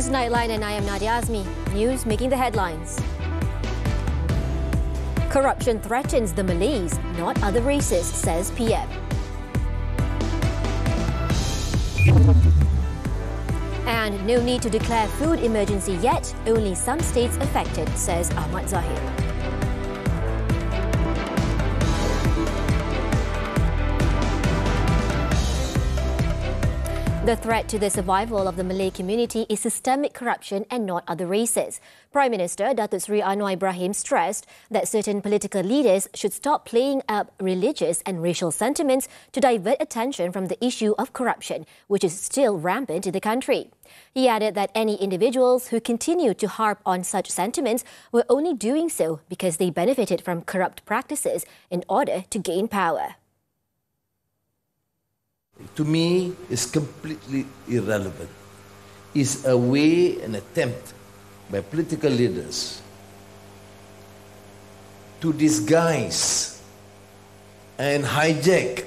This is Nightline and I am Nadia. Azmi. News making the headlines. Corruption threatens the Malays, not other races, says PM. And no need to declare food emergency yet, only some states affected, says Ahmad Zahid. The threat to the survival of the Malay community is systemic corruption and not other races. Prime Minister Datuk Seri Anwar Ibrahim stressed that certain political leaders should stop playing up religious and racial sentiments to divert attention from the issue of corruption, which is still rampant in the country. He added that any individuals who continue to harp on such sentiments were only doing so because they benefited from corrupt practices in order to gain power. To me, is completely irrelevant. It's a way, an attempt by political leaders to disguise and hijack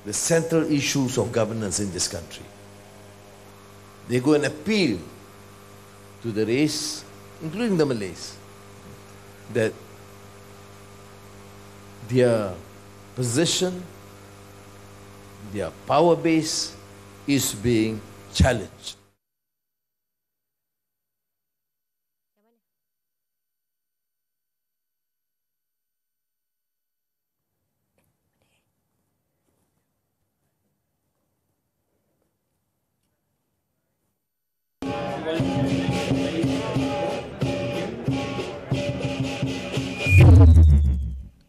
the central issues of governance in this country. They go and appeal to the race, including the Malays, that their position, their power base is being challenged.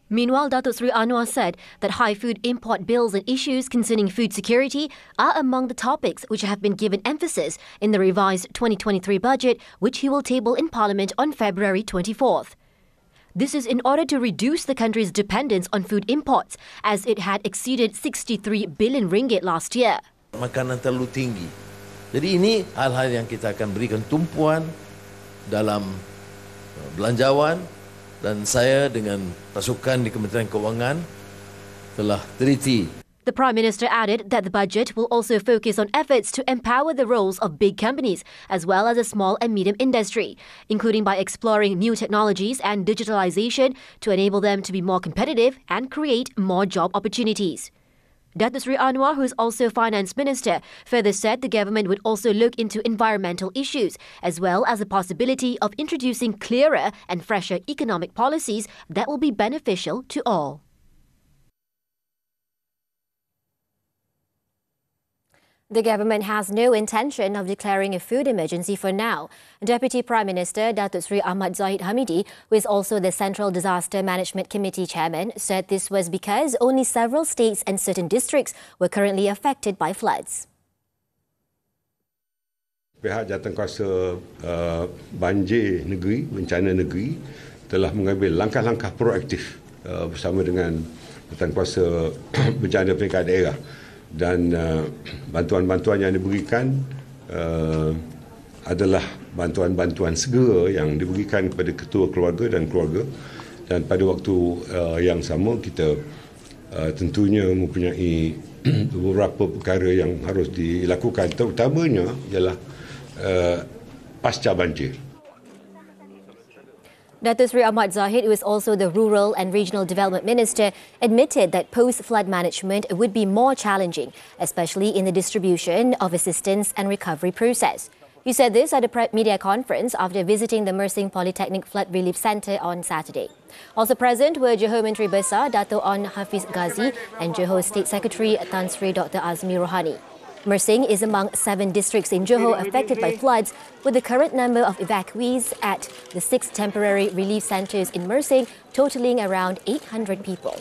Meanwhile, Datuk Seri Anwar said that high food import bills and issues concerning food security are among the topics which have been given emphasis in the revised 2023 budget, which he will table in Parliament on February 24th. This is in order to reduce the country's dependence on food imports, as it had exceeded 63 billion ringgit last year. Makanan terlalu tinggi. Jadi ini hal-hal yang kita akan berikan tumpuan dalam belanjawan. Dan saya dengan pasukan di Kementerian Kewangan telah teliti. The Prime Minister added that the budget will also focus on efforts to empower the roles of big companies as well as the small and medium industry, including by exploring new technologies and digitalization to enable them to be more competitive and create more job opportunities. Datuk Seri Anwar, who is also Finance Minister, further said the government would also look into environmental issues, as well as the possibility of introducing clearer and fresher economic policies that will be beneficial to all. The government has no intention of declaring a food emergency for now. Deputy Prime Minister Datuk Seri Ahmad Zahid Hamidi, who is also the Central Disaster Management Committee Chairman, said this was because only several states and certain districts were currently affected by floods. Pihak Jawatankuasa Banjir Negeri, Bencana Negeri telah mengambil langkah-langkah proaktif bersama dengan Jawatankuasa Bencana Peringkat Daerah. Dan bantuan-bantuan yang diberikan adalah bantuan-bantuan segera yang diberikan kepada ketua keluarga dan keluarga. Dan pada waktu yang sama kita tentunya mempunyai beberapa perkara yang harus dilakukan, terutamanya ialah pasca banjir. Datuk Seri Ahmad Zahid, who is also the Rural and Regional Development Minister, admitted that post-flood management would be more challenging, especially in the distribution of assistance and recovery process. He said this at a media conference after visiting the Mersing Polytechnic Flood Relief Centre on Saturday. Also present were Johor Menteri Besar Dato' On Hafiz Ghazi and Johor State Secretary Tan Sri Dr. Azmi Rohani. Mersing is among 7 districts in Johor affected by floods, with the current number of evacuees at the 6 temporary relief centres in Mersing totalling around 800 people.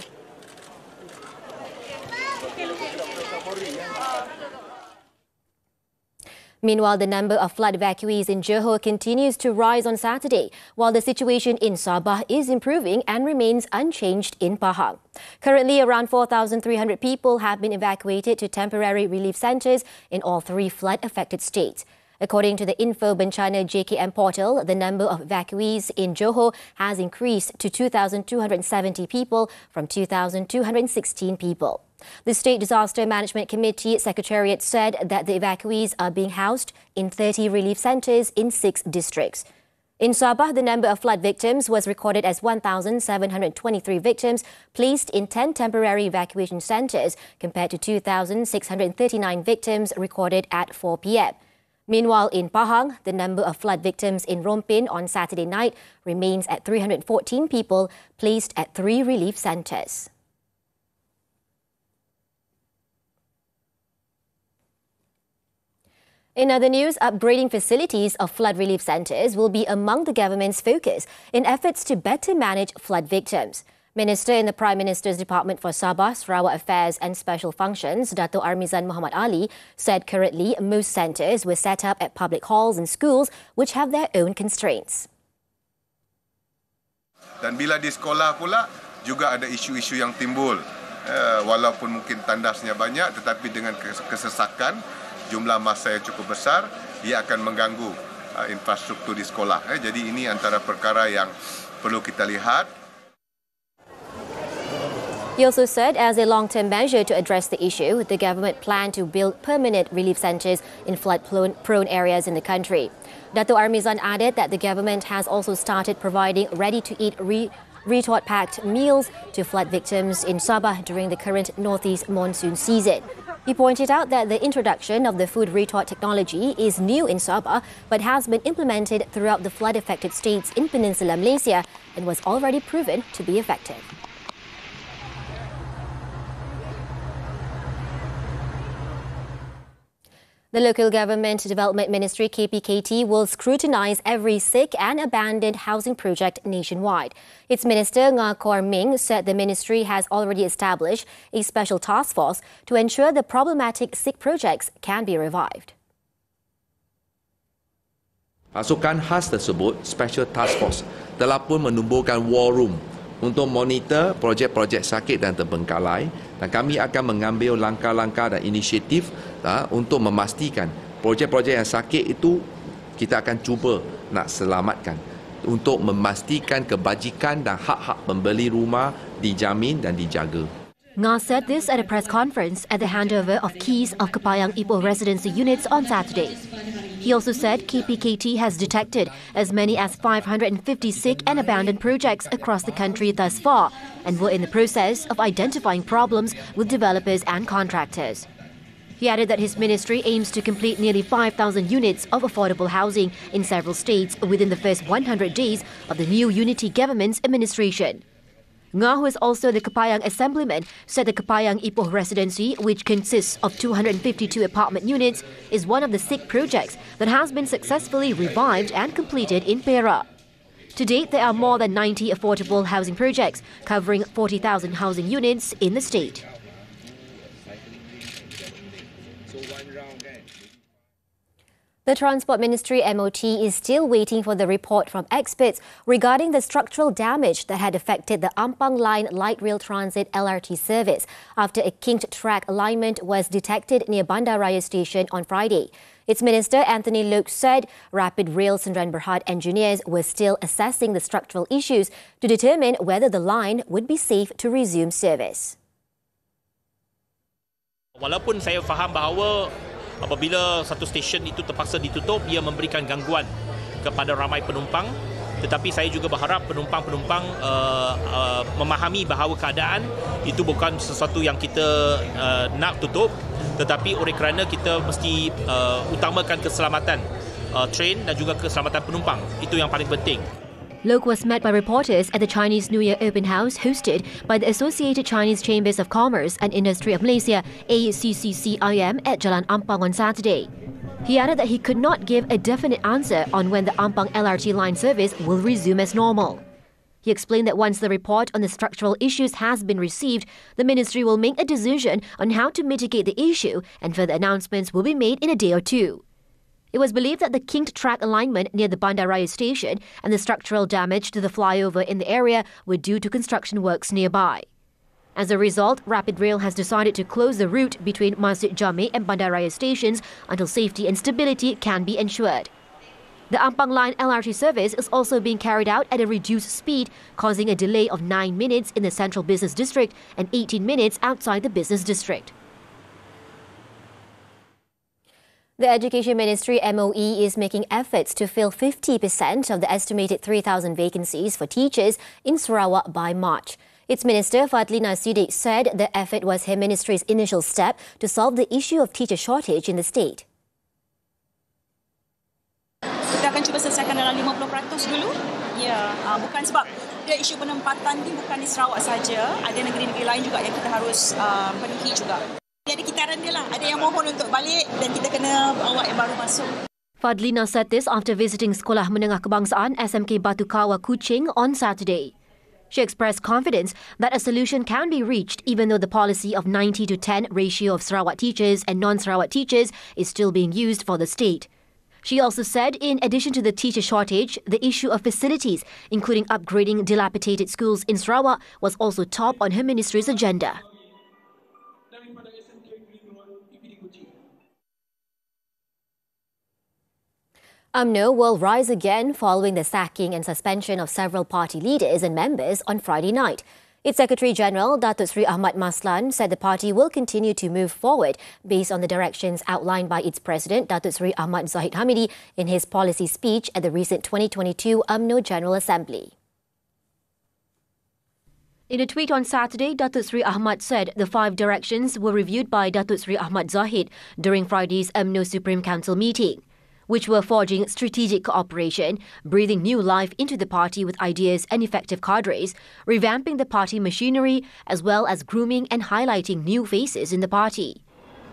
Meanwhile, the number of flood evacuees in Johor continues to rise on Saturday, while the situation in Sabah is improving and remains unchanged in Pahang. Currently, around 4,300 people have been evacuated to temporary relief centres in all 3 flood-affected states. According to the Info Bencana JKM portal, the number of evacuees in Johor has increased to 2,270 people from 2,216 people. The State Disaster Management Committee Secretariat said that the evacuees are being housed in 30 relief centres in 6 districts. In Sabah, the number of flood victims was recorded as 1,723 victims placed in 10 temporary evacuation centres compared to 2,639 victims recorded at 4 p.m. Meanwhile, in Pahang, the number of flood victims in Rompin on Saturday night remains at 314 people placed at 3 relief centres. In other news, upgrading facilities of flood relief centres will be among the government's focus in efforts to better manage flood victims. Minister in the Prime Minister's Department for Sabah, Sarawak Affairs and Special Functions, Dato' Armizan Muhammad Ali, said currently most centres were set up at public halls and schools which have their own constraints. Dan bila di sekolah pula juga ada isu-isu yang timbul. Walaupun mungkin tandasnya banyak tetapi dengan kesesakan jumlah masa yang cukup besar, ia akan mengganggu infrastruktur di sekolah. Jadi ini antara perkara yang perlu kita lihat. He also said as a long-term measure to address the issue, the government planned to build permanent relief centres in flood-prone areas in the country. Dato' Armizan added that the government has also started providing ready-to-eat retort-packed meals to flood victims in Sabah during the current northeast monsoon season. He pointed out that the introduction of the food retort technology is new in Sabah but has been implemented throughout the flood-affected states in Peninsular Malaysia and was already proven to be effective. The Local Government Development Ministry KPKT will scrutinise every sick and abandoned housing project nationwide. Its Minister Nga Kor Ming said the ministry has already established a special task force to ensure the problematic sick projects can be revived. Pasukan khas tersebut, Special Task Force, telah pun menubuhkan war room untuk monitor projek-projek sakit dan terbengkalai, dan kami akan mengambil langkah-langkah dan inisiatif untuk memastikan projek-projek yang sakit itu kita akan cuba nak selamatkan untuk memastikan kebajikan dan hak-hak pembeli rumah dijamin dan dijaga. Nga said this at a press conference at the handover of keys of Kepayang Ipoh residency units on Saturday. He also said KPKT has detected as many as 550 sick and abandoned projects across the country thus far and were in the process of identifying problems with developers and contractors. He added that his ministry aims to complete nearly 5,000 units of affordable housing in several states within the first 100 days of the new unity government's administration. Nga, who is also the Kepayang Assemblyman, said the Kepayang Ipoh residency, which consists of 252 apartment units, is one of the sick projects that has been successfully revived and completed in Perak. To date, there are more than 90 affordable housing projects covering 40,000 housing units in the state. The Transport Ministry MOT is still waiting for the report from experts regarding the structural damage that had affected the Ampang Line Light Rail Transit LRT service after a kinked track alignment was detected near Bandaraya Station on Friday. Its Minister Anthony Loke said Rapid Rail Sdn Bhd engineers were still assessing the structural issues to determine whether the line would be safe to resume service. Walaupun saya faham bahawa apabila satu stesen itu terpaksa ditutup, ia memberikan gangguan kepada ramai penumpang. Tetapi saya juga berharap penumpang-penumpang memahami bahawa keadaan itu bukan sesuatu yang kita nak tutup. Tetapi oleh kerana kita mesti utamakan keselamatan train dan juga keselamatan penumpang. Itu yang paling penting. Loke was met by reporters at the Chinese New Year Open House hosted by the Associated Chinese Chambers of Commerce and Industry of Malaysia, ACCCIM, at Jalan Ampang on Saturday. He added that he could not give a definite answer on when the Ampang LRT line service will resume as normal. He explained that once the report on the structural issues has been received, the ministry will make a decision on how to mitigate the issue and further announcements will be made in a day or two. It was believed that the kinked track alignment near the Bandaraya station and the structural damage to the flyover in the area were due to construction works nearby. As a result, Rapid Rail has decided to close the route between Masjid Jami and Bandaraya stations until safety and stability can be ensured. The Ampang Line LRT service is also being carried out at a reduced speed, causing a delay of 9 minutes in the central business district and 18 minutes outside the business district. The Education Ministry MOE is making efforts to fill 50% of the estimated 3,000 vacancies for teachers in Sarawak by March. Its Minister Fadli Nasidik said the effort was her ministry's initial step to solve the issue of teacher shortage in the state. Kita akan cuba selesaikan dalam 50% dulu. Ya, bukan sebab dia isu penempatan ni bukan di Sarawak saja, ada negeri-negeri lain juga yang kita harus penuhi juga. Ada kitaran dia lah, ada yang mohon untuk balik dan kita kena bawa yang baru masuk. Fadlina said this after visiting Sekolah Menengah Kebangsaan SMK Batu Kawah Kuching on Saturday. She expressed confidence that a solution can be reached even though the policy of 90-10 ratio of Sarawak teachers and non-Sarawak teachers is still being used for the state. She also said in addition to the teacher shortage, the issue of facilities, including upgrading dilapidated schools in Sarawak, was also top on her ministry's agenda. UMNO will rise again following the sacking and suspension of several party leaders and members on Friday night. Its Secretary-General, Datuk Seri Ahmad Maslan, said the party will continue to move forward based on the directions outlined by its President, Datuk Seri Ahmad Zahid Hamidi, in his policy speech at the recent 2022 UMNO General Assembly. In a tweet on Saturday, Datuk Seri Ahmad said the 5 directions were reviewed by Datuk Seri Ahmad Zahid during Friday's UMNO Supreme Council meeting, which were forging strategic cooperation, breathing new life into the party with ideas and effective cadres, revamping the party machinery, as well as grooming and highlighting new faces in the party.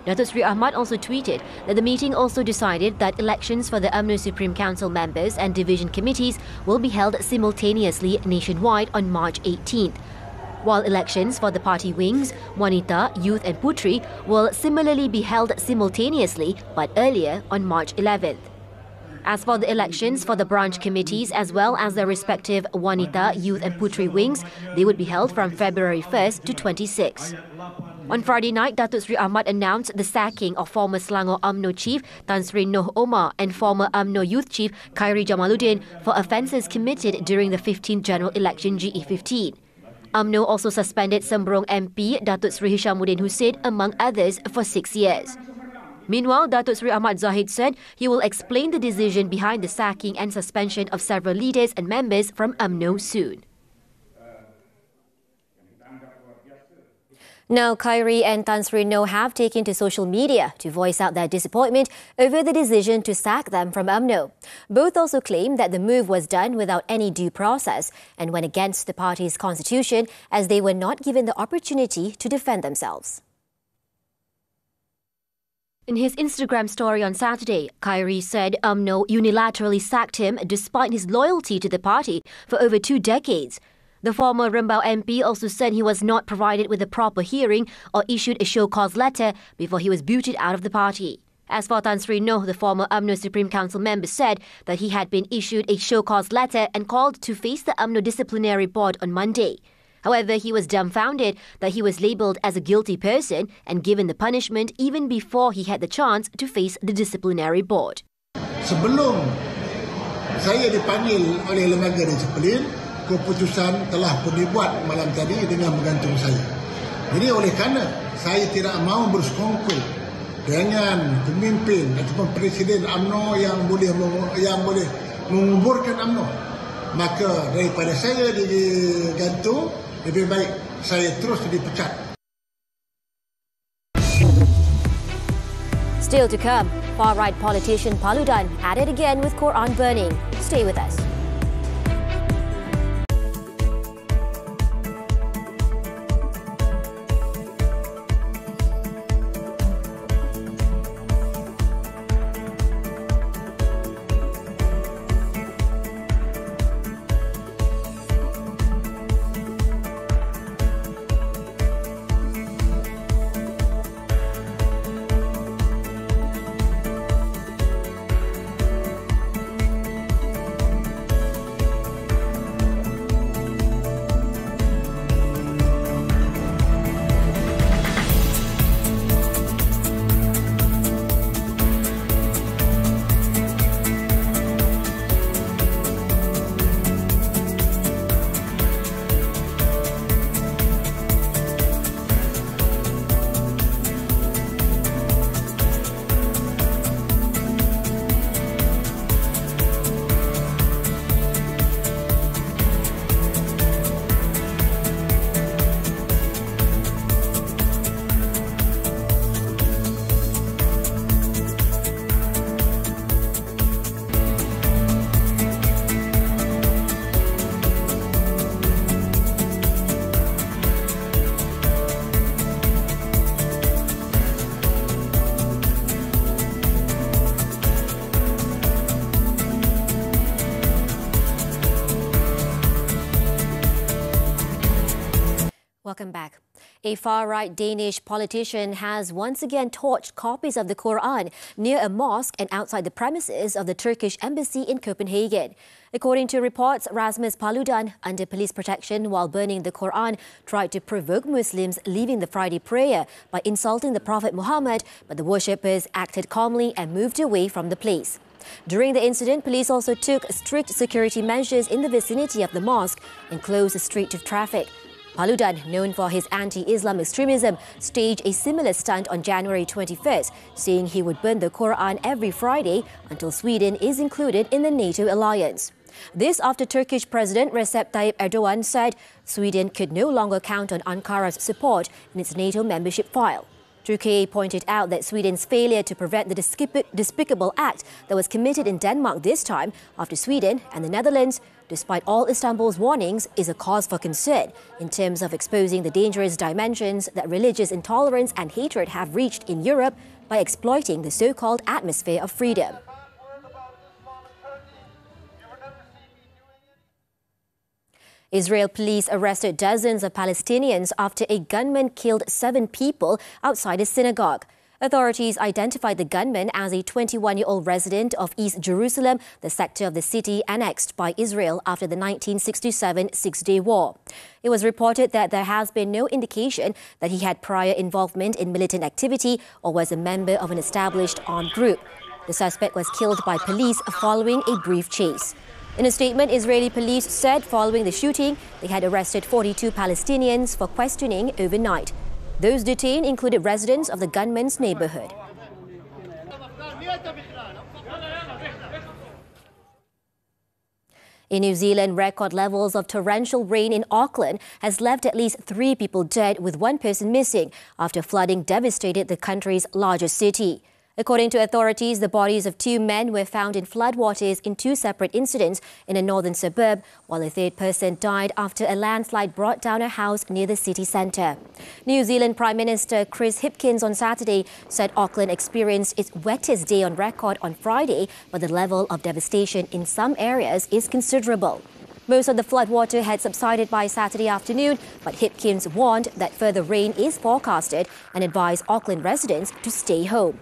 Datuk Seri Ahmad also tweeted that the meeting also decided that elections for the UMNO Supreme Council members and division committees will be held simultaneously nationwide on March 18th, while elections for the party wings, Wanita, Youth and Putri will similarly be held simultaneously but earlier on March 11th. As for the elections for the branch committees as well as their respective Wanita, Youth and Putri wings, they would be held from February 1st to 26th. On Friday night, Datuk Seri Ahmad announced the sacking of former Selangor UMNO Chief Tan Sri Noh Omar and former UMNO Youth Chief Khairi Jamaluddin for offences committed during the 15th General Election GE15. UMNO also suspended Sembrong MP Datuk Seri Hishamuddin Hussein, among others, for 6 years. Meanwhile, Datuk Seri Ahmad Zahid said he will explain the decision behind the sacking and suspension of several leaders and members from UMNO soon. Now, Khairi and Tan Sri Noh have taken to social media to voice out their disappointment over the decision to sack them from UMNO. Both also claim that the move was done without any due process and went against the party's constitution as they were not given the opportunity to defend themselves. In his Instagram story on Saturday, Khairi said UMNO unilaterally sacked him despite his loyalty to the party for over 2 decades. The former Rembau MP also said he was not provided with a proper hearing or issued a show-cause letter before he was booted out of the party. As for Tan Sri Noh, the former UMNO Supreme Council member said that he had been issued a show-cause letter and called to face the UMNO Disciplinary Board on Monday. However, he was dumbfounded that he was labelled as a guilty person and given the punishment even before he had the chance to face the disciplinary board. Sebelum saya dipanggil oleh lembaga disiplin, keputusan telah pun dibuat malam tadi dengan menggantung saya. Jadi oleh kerana saya tidak mahu bersekongkol dengan pemimpin ataupun presiden UMNO yang boleh menguburkan UMNO, maka daripada saya digantung, lebih baik saya terus dipecat. Still to come, far-right politician Paludan at it again with Quran burning. Stay with us. Welcome back. A far-right Danish politician has once again torched copies of the Quran near a mosque and outside the premises of the Turkish embassy in Copenhagen. According to reports, Rasmus Paludan, under police protection while burning the Quran, tried to provoke Muslims leaving the Friday prayer by insulting the Prophet Muhammad, but the worshippers acted calmly and moved away from the place. During the incident, police also took strict security measures in the vicinity of the mosque and closed the street to traffic. Paludan, known for his anti-Islam extremism, staged a similar stunt on January 21st, saying he would burn the Quran every Friday until Sweden is included in the NATO alliance. This after Turkish President Recep Tayyip Erdogan said Sweden could no longer count on Ankara's support in its NATO membership file. Turkey pointed out that Sweden's failure to prevent the despicable act that was committed in Denmark this time after Sweden and the Netherlands, despite all Istanbul's warnings, is a cause for concern in terms of exposing the dangerous dimensions that religious intolerance and hatred have reached in Europe by exploiting the so-called atmosphere of freedom. Israel police arrested dozens of Palestinians after a gunman killed 7 people outside a synagogue. Authorities identified the gunman as a 21-year-old resident of East Jerusalem, the sector of the city annexed by Israel after the 1967 Six-Day War. It was reported that there has been no indication that he had prior involvement in militant activity or was a member of an established armed group. The suspect was killed by police following a brief chase. In a statement, Israeli police said following the shooting, they had arrested 42 Palestinians for questioning overnight. Those detained included residents of the gunman's neighborhood. In New Zealand, record levels of torrential rain in Auckland has left at least 3 people dead, with 1 person missing after flooding devastated the country's largest city. According to authorities, the bodies of 2 men were found in floodwaters in 2 separate incidents in a northern suburb, while a 3rd person died after a landslide brought down a house near the city centre. New Zealand Prime Minister Chris Hipkins on Saturday said Auckland experienced its wettest day on record on Friday, but the level of devastation in some areas is considerable. Most of the floodwater had subsided by Saturday afternoon, but Hipkins warned that further rain is forecasted and advised Auckland residents to stay home.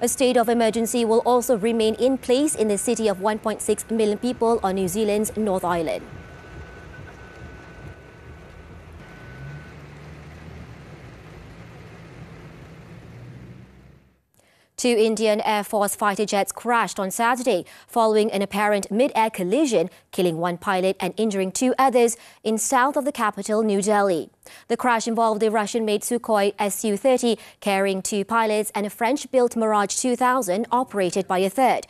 A state of emergency will also remain in place in the city of 1.6 million people on New Zealand's North Island. Two Indian Air Force fighter jets crashed on Saturday following an apparent mid-air collision, killing 1 pilot and injuring 2 others in south of the capital, New Delhi. The crash involved a Russian-made Sukhoi Su-30 carrying 2 pilots and a French-built Mirage 2000 operated by a 3rd.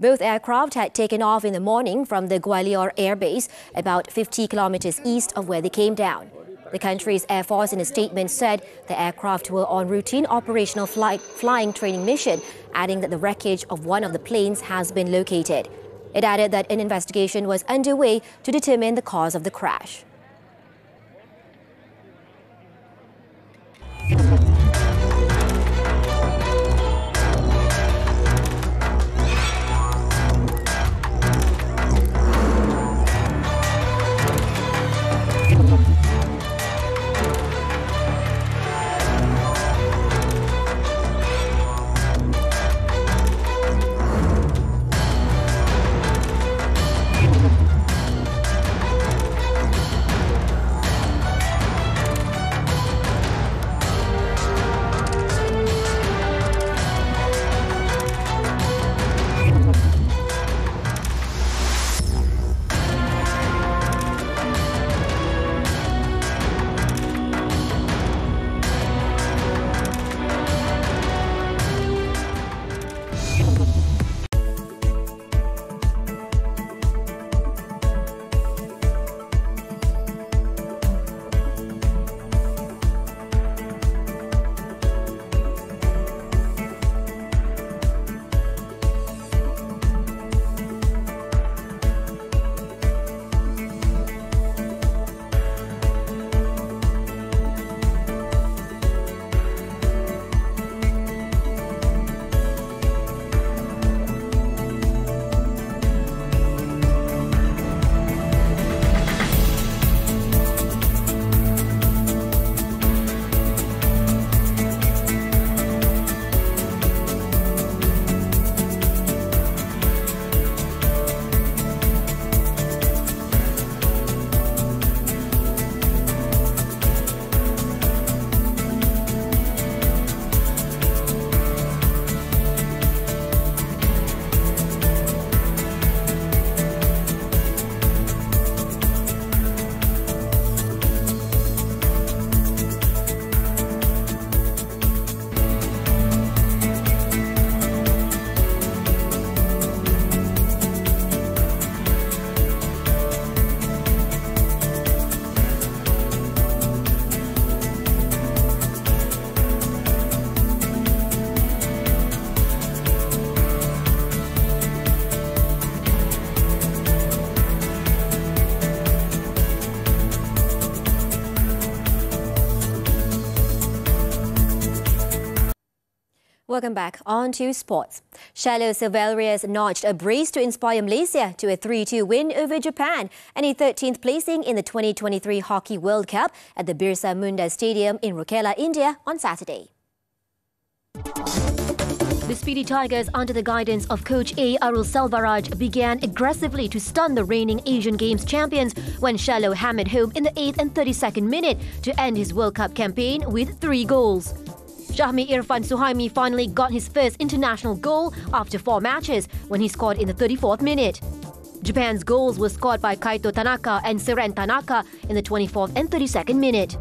Both aircraft had taken off in the morning from the Gwalior Air Base, about 50 kilometers east of where they came down. The country's Air Force in a statement said the aircraft were on routine operational flying training mission, adding that the wreckage of one of the planes has been located. It added that an investigation was underway to determine the cause of the crash. Welcome back. On to sports. Shallow Silverius notched a brace to inspire Malaysia to a 3-2 win over Japan and a 13th placing in the 2023 Hockey World Cup at the Birsa Munda Stadium in Rourkela, India on Saturday. The Speedy Tigers, under the guidance of coach A. Arul Selvaraj, began aggressively to stun the reigning Asian Games champions when Shallow hammered home in the 8th and 32nd minute to end his World Cup campaign with 3 goals. Syahmi Irfan Suhaimi finally got his first international goal after 4 matches when he scored in the 34th minute. Japan's goals were scored by Kaito Tanaka and Seren Tanaka in the 24th and 32nd minute.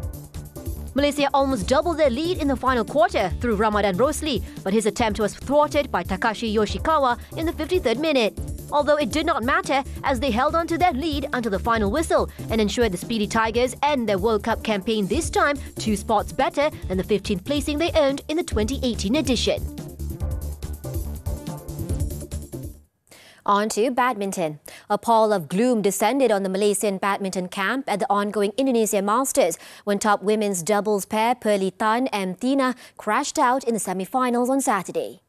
Malaysia almost doubled their lead in the final quarter through Ramadan Rosli, but his attempt was thwarted by Takashi Yoshikawa in the 53rd minute. Although it did not matter as they held on to their lead until the final whistle and ensured the Speedy Tigers end their World Cup campaign this time 2 spots better than the 15th placing they earned in the 2018 edition. On to badminton. A pall of gloom descended on the Malaysian badminton camp at the ongoing Indonesia Masters when top women's doubles pair Pearly Tan and Tina crashed out in the semi-finals on Saturday.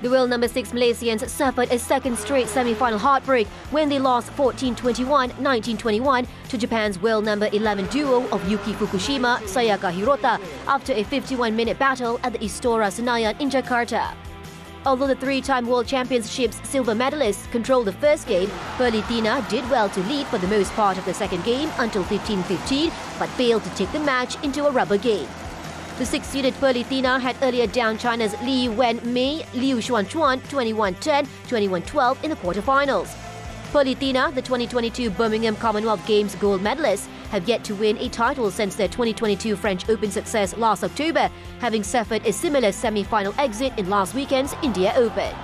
The world number 6 Malaysians suffered a second straight semi-final heartbreak when they lost 14-21, 19-21 to Japan's world number 11 duo of Yuki Fukushima, Sayaka Hirota after a 51-minute battle at the Istora Senayan in Jakarta. Although the 3-time World Championships silver medalists controlled the first game, Pearly Tina did well to lead for the most part of the second game until 15-15, but failed to take the match into a rubber game. The 6-seeded Pearly Tina had earlier downed China's Li Wen-mei, Liu Xuanchuan 21-10, 21-12 in the quarterfinals. Pearly Tina, the 2022 Birmingham Commonwealth Games gold medalists, have yet to win a title since their 2022 French Open success last October, having suffered a similar semi-final exit in last weekend's India Open.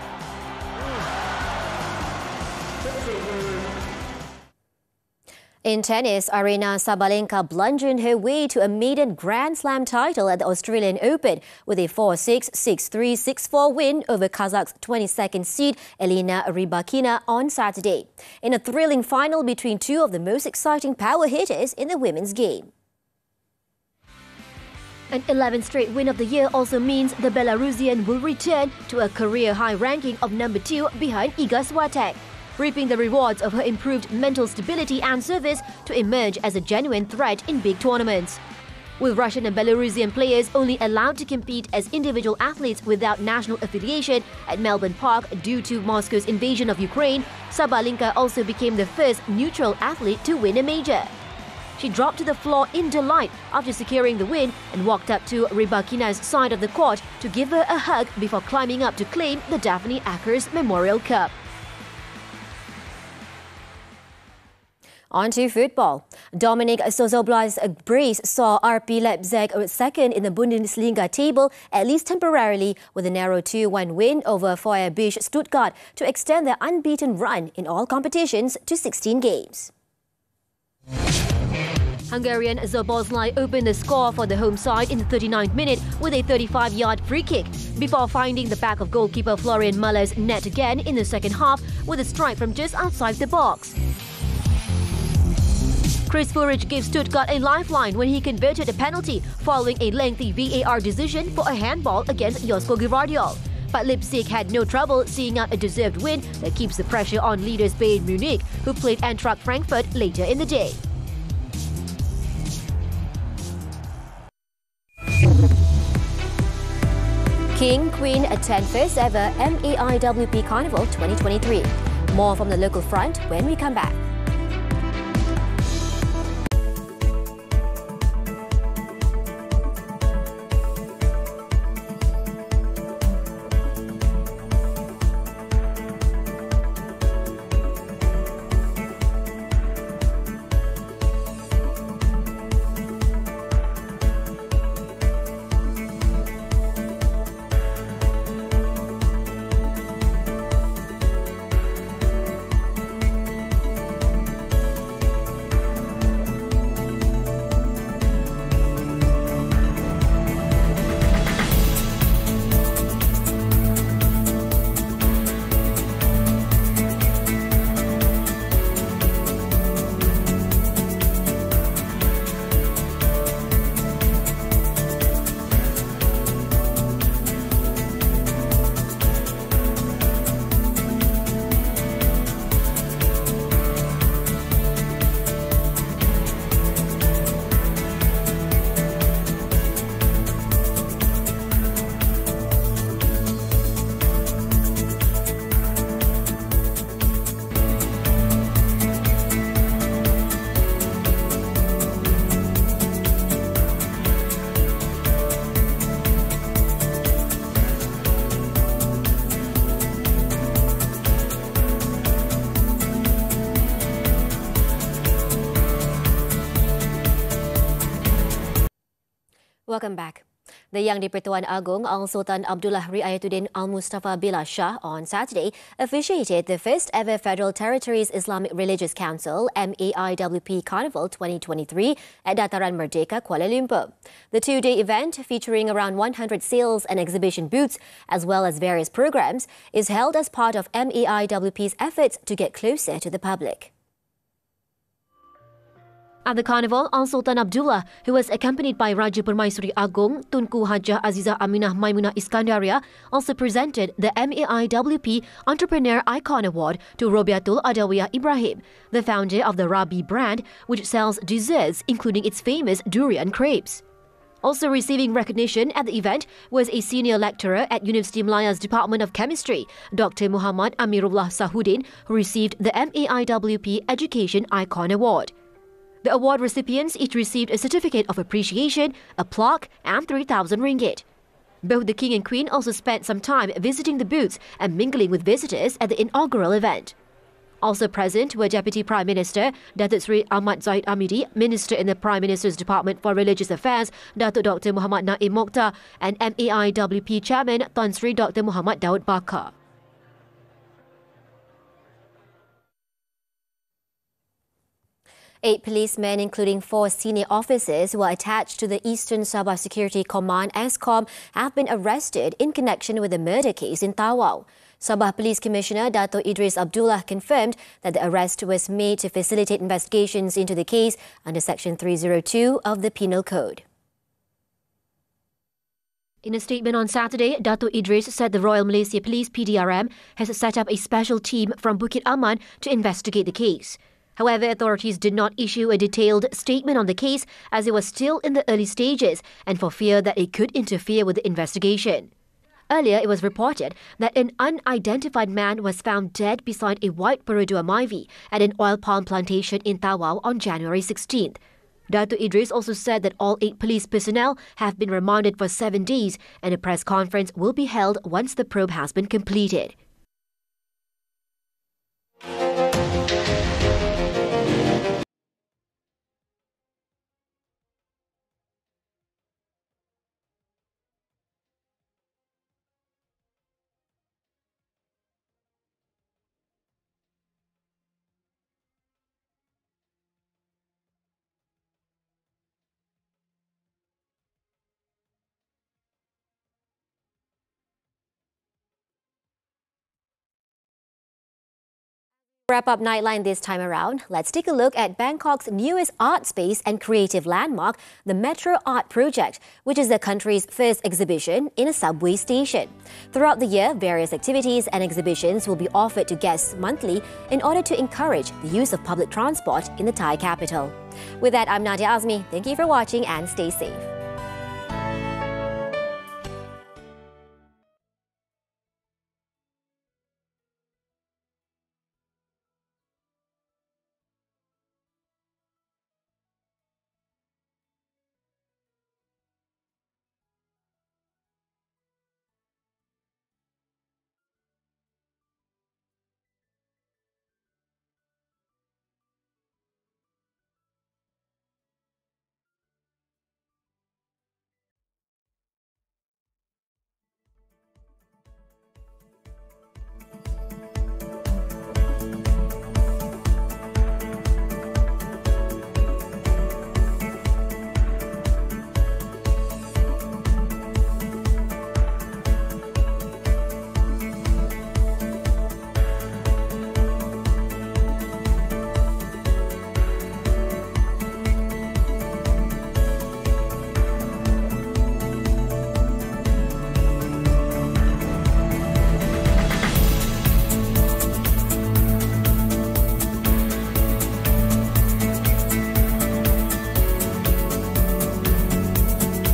In tennis, Aryna Sabalenka bludgeoned her way to a maiden Grand Slam title at the Australian Open with a 4-6, 6-3, 6-4 win over Kazakh's 22nd seed Elena Rybakina on Saturday, in a thrilling final between 2 of the most exciting power hitters in the women's game. An 11th straight win of the year also means the Belarusian will return to a career-high ranking of number 2 behind Iga Swiatek, reaping the rewards of her improved mental stability and service to emerge as a genuine threat in big tournaments. With Russian and Belarusian players only allowed to compete as individual athletes without national affiliation at Melbourne Park due to Moscow's invasion of Ukraine, Sabalenka also became the first neutral athlete to win a major. She dropped to the floor in delight after securing the win and walked up to Rybakina's side of the court to give her a hug before climbing up to claim the Daphne Akers Memorial Cup. On to football. Dominik Szoboszlai's brace saw RB Leipzig second in the Bundesliga table, at least temporarily, with a narrow 2-1 win over Feuerbusch Stuttgart to extend their unbeaten run in all competitions to 16 games. Hungarian Szoboszlai opened the score for the home side in the 39th minute with a 35-yard free kick, before finding the back of goalkeeper Florian Muller's net again in the second half with a strike from just outside the box. Chris Führich gave Stuttgart a lifeline when he converted a penalty following a lengthy VAR decision for a handball against Josko Gvardiol. But Leipzig had no trouble seeing out a deserved win that keeps the pressure on leaders Bayern Munich, who played Eintracht Frankfurt later in the day. King Queen attend first ever MAIWP Carnival 2023. More from the local front when we come back. Welcome back. The Yang di-Pertuan Agong Al-Sultan Abdullah Riayatuddin Al-Mustafa Billah Shah on Saturday officiated the first ever Federal Territories Islamic Religious Council MAIWP Carnival 2023 at Dataran Merdeka, Kuala Lumpur. The two-day event, featuring around 100 sales and exhibition booths as well as various programs, is held as part of MAIWP's efforts to get closer to the public. At the carnival, Al-Sultan Abdullah, who was accompanied by Raja Permaisuri Agong Tunku Hajah Azizah Aminah Maimunah Iskandaria, also presented the MAIWP Entrepreneur Icon Award to Robiatul Adawiyah Ibrahim, the founder of the Rabi brand, which sells desserts including its famous durian crepes. Also receiving recognition at the event was a senior lecturer at Universiti Malaya's Department of Chemistry, Dr. Muhammad Amirullah Sahudin, who received the MAIWP Education Icon Award. The award recipients each received a certificate of appreciation, a plaque and 3,000 ringgit. Both the King and Queen also spent some time visiting the booths and mingling with visitors at the inaugural event. Also present were Deputy Prime Minister Datuk Seri Ahmad Zahid Amidi, Minister in the Prime Minister's Department for Religious Affairs Datuk Dr. Muhammad Naim Mokhtar, and MAIWP Chairman Tan Sri Dr. Muhammad Daud Bakar. Eight policemen, including 4 senior officers who are attached to the Eastern Sabah Security Command (ESCOM), have been arrested in connection with a murder case in Tawau. Sabah Police Commissioner Dato' Idris Abdullah confirmed that the arrest was made to facilitate investigations into the case under Section 302 of the Penal Code. In a statement on Saturday, Dato' Idris said the Royal Malaysia Police PDRM has set up a special team from Bukit Aman to investigate the case. However, authorities did not issue a detailed statement on the case as it was still in the early stages and for fear that it could interfere with the investigation. Earlier, it was reported that an unidentified man was found dead beside a white Perodua Myvi at an oil palm plantation in Tawau on January 16th. Dato' Idris also said that all 8 police personnel have been remanded for 7 days and a press conference will be held once the probe has been completed. Wrap up Nightline this time around, let's take a look at Bangkok's newest art space and creative landmark, the Metro Art Project, which is the country's first exhibition in a subway station. Throughout the year, various activities and exhibitions will be offered to guests monthly in order to encourage the use of public transport in the Thai capital. With that, I'm Nadia Azmi. Thank you for watching and stay safe.